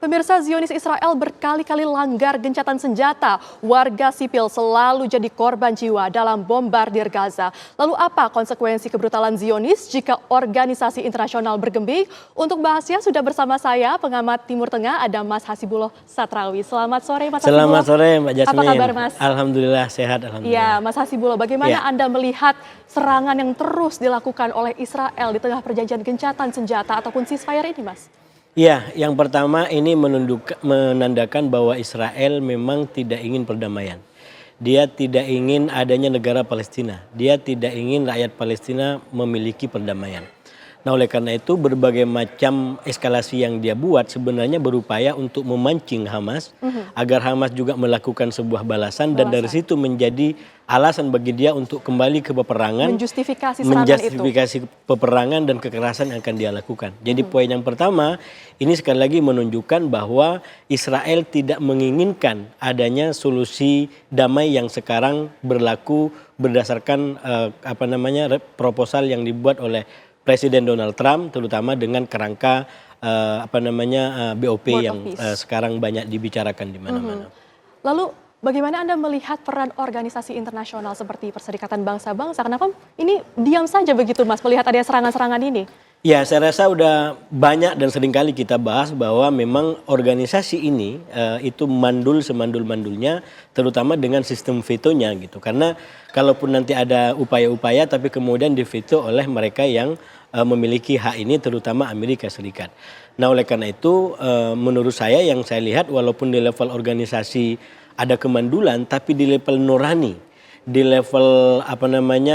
Pemirsa, Zionis Israel berkali-kali langgar gencatan senjata. Warga sipil selalu jadi korban jiwa dalam bombardir Gaza. Lalu apa konsekuensi kebrutalan Zionis jika organisasi internasional bergeming? Untuk bahasnya sudah bersama saya pengamat Timur Tengah ada Mas Hasibullah Satrawi. Selamat sore Mas Hasibullah. Selamat sore Mbak Jasmine. Apa kabar Mas? Alhamdulillah sehat. Ya Alhamdulillah. Mas Hasibullah, bagaimana Anda melihat serangan yang terus dilakukan oleh Israel di tengah perjanjian gencatan senjata ataupun ceasefire ini Mas? Ya, yang pertama ini menandakan bahwa Israel memang tidak ingin perdamaian. Dia tidak ingin adanya negara Palestina. Dia tidak ingin rakyat Palestina memiliki perdamaian. Nah, oleh karena itu berbagai macam eskalasi yang dia buat sebenarnya berupaya untuk memancing Hamas agar Hamas juga melakukan sebuah balasan dan dari situ menjadi alasan bagi dia untuk kembali ke peperangan, menjustifikasi peperangan dan kekerasan yang akan dia lakukan. Jadi poin yang pertama ini sekali lagi menunjukkan bahwa Israel tidak menginginkan adanya solusi damai yang sekarang berlaku berdasarkan proposal yang dibuat oleh Presiden Donald Trump, terutama dengan kerangka BOP yang sekarang banyak dibicarakan di mana-mana. Lalu bagaimana Anda melihat peran organisasi internasional seperti Perserikatan Bangsa-Bangsa? Kenapa ini diam saja begitu Mas melihat ada serangan-serangan ini? Ya, saya rasa udah banyak dan seringkali kita bahas bahwa memang organisasi ini itu mandul semandul-mandulnya, terutama dengan sistem vetonya gitu. Karena kalaupun nanti ada upaya-upaya tapi kemudian diveto oleh mereka yang memiliki hak ini, terutama Amerika Serikat. Nah, oleh karena itu menurut saya yang saya lihat walaupun di level organisasi ada kemandulan, tapi di level nurani, di level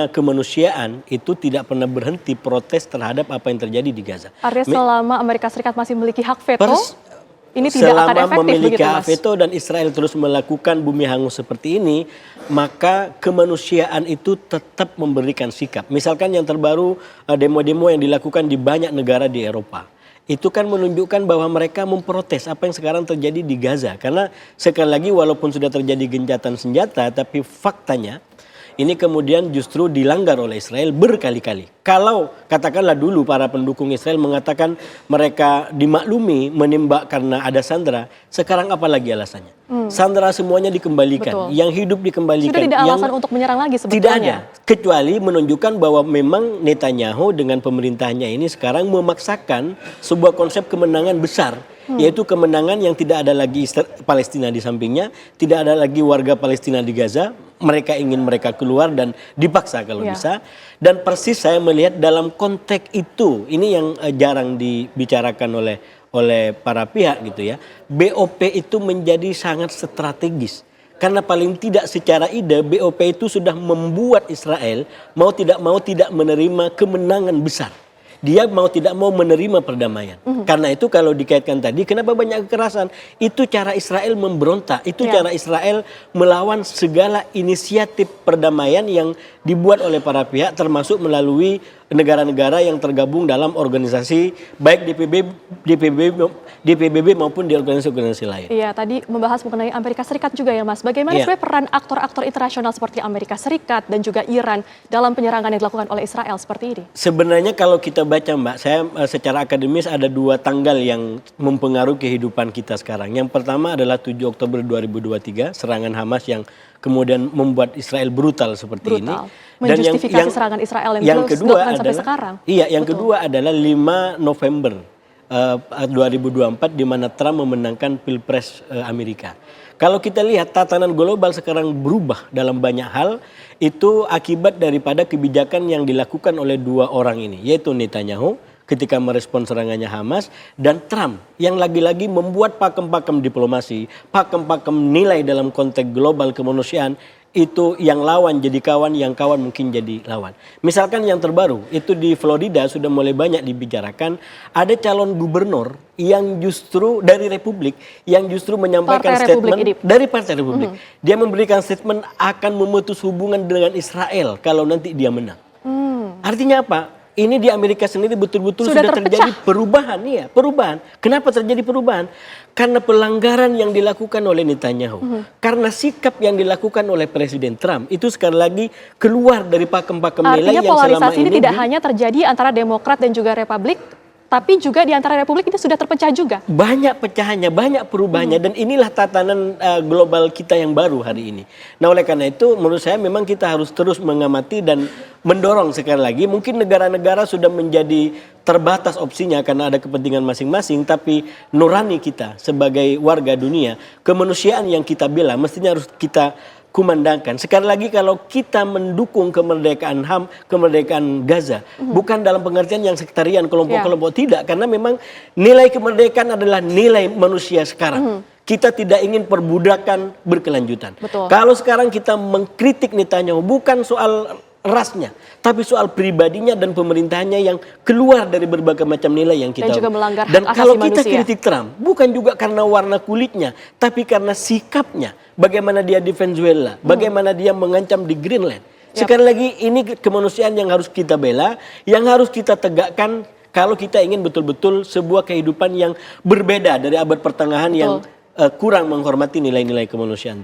kemanusiaan itu tidak pernah berhenti protes terhadap apa yang terjadi di Gaza. Artinya selama Amerika Serikat masih memiliki hak veto, ini tidak akan efektif memiliki begitu, hak veto dan Israel terus melakukan bumi hangus seperti ini, maka kemanusiaan itu tetap memberikan sikap. Misalkan yang terbaru demo-demo yang dilakukan di banyak negara di Eropa. Itu kan menunjukkan bahwa mereka memprotes apa yang sekarang terjadi di Gaza. Karena sekali lagi walaupun sudah terjadi gencatan senjata, tapi faktanya ini kemudian justru dilanggar oleh Israel berkali-kali. Kalau katakanlah dulu para pendukung Israel mengatakan mereka dimaklumi menembak karena ada sandera, sekarang apa lagi alasannya? Sandera semuanya dikembalikan, yang hidup dikembalikan. Sudah tidak alasan untuk menyerang lagi sebetulnya? Tidak ada, kecuali menunjukkan bahwa memang Netanyahu dengan pemerintahnya ini sekarang memaksakan sebuah konsep kemenangan besar. Yaitu kemenangan yang tidak ada lagi Palestina di sampingnya, tidak ada lagi warga Palestina di Gaza, mereka ingin mereka keluar dan dipaksa kalau bisa. Dan persis saya melihat dalam konteks itu, ini yang jarang dibicarakan oleh para pihak gitu ya. BOP itu menjadi sangat strategis. Karena paling tidak secara ide BOP itu sudah membuat Israel mau tidak menerima kemenangan besar. Dia mau tidak mau menerima perdamaian. Karena itu kalau dikaitkan tadi, kenapa banyak kekerasan? Itu cara Israel memberontak. Itu cara Israel melawan segala inisiatif perdamaian yang dibuat oleh para pihak, termasuk melalui negara-negara yang tergabung dalam organisasi, baik di PBB maupun di organisasi-organisasi lain. Iya, tadi membahas mengenai Amerika Serikat juga ya Mas. Bagaimana sebenarnya peran aktor-aktor internasional seperti Amerika Serikat dan juga Iran dalam penyerangan yang dilakukan oleh Israel seperti ini? Sebenarnya kalau kita baca Mbak, saya secara akademis ada dua tanggal yang mempengaruhi kehidupan kita sekarang. Yang pertama adalah 7 Oktober 2023, serangan Hamas yang kemudian membuat Israel brutal seperti ini. Dan menjustifikasi serangan Israel yang terus dilakukan sampai sekarang. Iya, yang kedua adalah 5 November 2024 di mana Trump memenangkan Pilpres Amerika. Kalau kita lihat tatanan global sekarang berubah dalam banyak hal, itu akibat daripada kebijakan yang dilakukan oleh dua orang ini, yaitu Netanyahu ketika merespons serangannya Hamas dan Trump yang lagi-lagi membuat pakem-pakem diplomasi, pakem-pakem nilai dalam konteks global kemanusiaan. Itu yang lawan jadi kawan, yang kawan mungkin jadi lawan. Misalkan yang terbaru, itu di Florida sudah mulai banyak dibicarakan, ada calon gubernur yang justru dari Republik, yang justru menyampaikan statement dari Partai Republik. Dia memberikan statement akan memutus hubungan dengan Israel kalau nanti dia menang. Artinya apa? Ini di Amerika sendiri betul-betul sudah terjadi perubahan. Iya, perubahan. Kenapa terjadi perubahan? Karena pelanggaran yang dilakukan oleh Netanyahu. Karena sikap yang dilakukan oleh Presiden Trump. Itu sekali lagi keluar dari pakem-pakem nilai yang selama ini. Artinya polarisasi ini tidak hanya terjadi antara Demokrat dan juga Republik, tapi juga di antara republik ini sudah terpecah juga. Banyak pecahannya, banyak perubahannya, dan inilah tatanan global kita yang baru hari ini. Nah, oleh karena itu menurut saya memang kita harus terus mengamati dan mendorong sekali lagi. Mungkin negara-negara sudah menjadi terbatas opsinya karena ada kepentingan masing-masing, tapi nurani kita sebagai warga dunia, kemanusiaan yang kita bela mestinya harus kita kumandangkan. Sekali lagi, kalau kita mendukung kemerdekaan HAM, kemerdekaan Gaza, bukan dalam pengertian yang sektarian, kelompok-kelompok, tidak. Karena memang nilai kemerdekaan adalah nilai manusia sekarang. Kita tidak ingin perbudakan berkelanjutan. Betul. Kalau sekarang kita mengkritik Netanyahu, bukan soal rasnya, tapi soal pribadinya dan pemerintahannya yang keluar dari berbagai macam nilai yang kita. Dan juga melanggar hak Dan asasi kalau kita manusia. kritik Trump, bukan juga karena warna kulitnya, tapi karena sikapnya. Bagaimana dia di Venezuela, bagaimana dia mengancam di Greenland. Sekali lagi, ini kemanusiaan yang harus kita bela, yang harus kita tegakkan kalau kita ingin betul-betul sebuah kehidupan yang berbeda dari abad pertengahan yang kurang menghormati nilai-nilai kemanusiaan.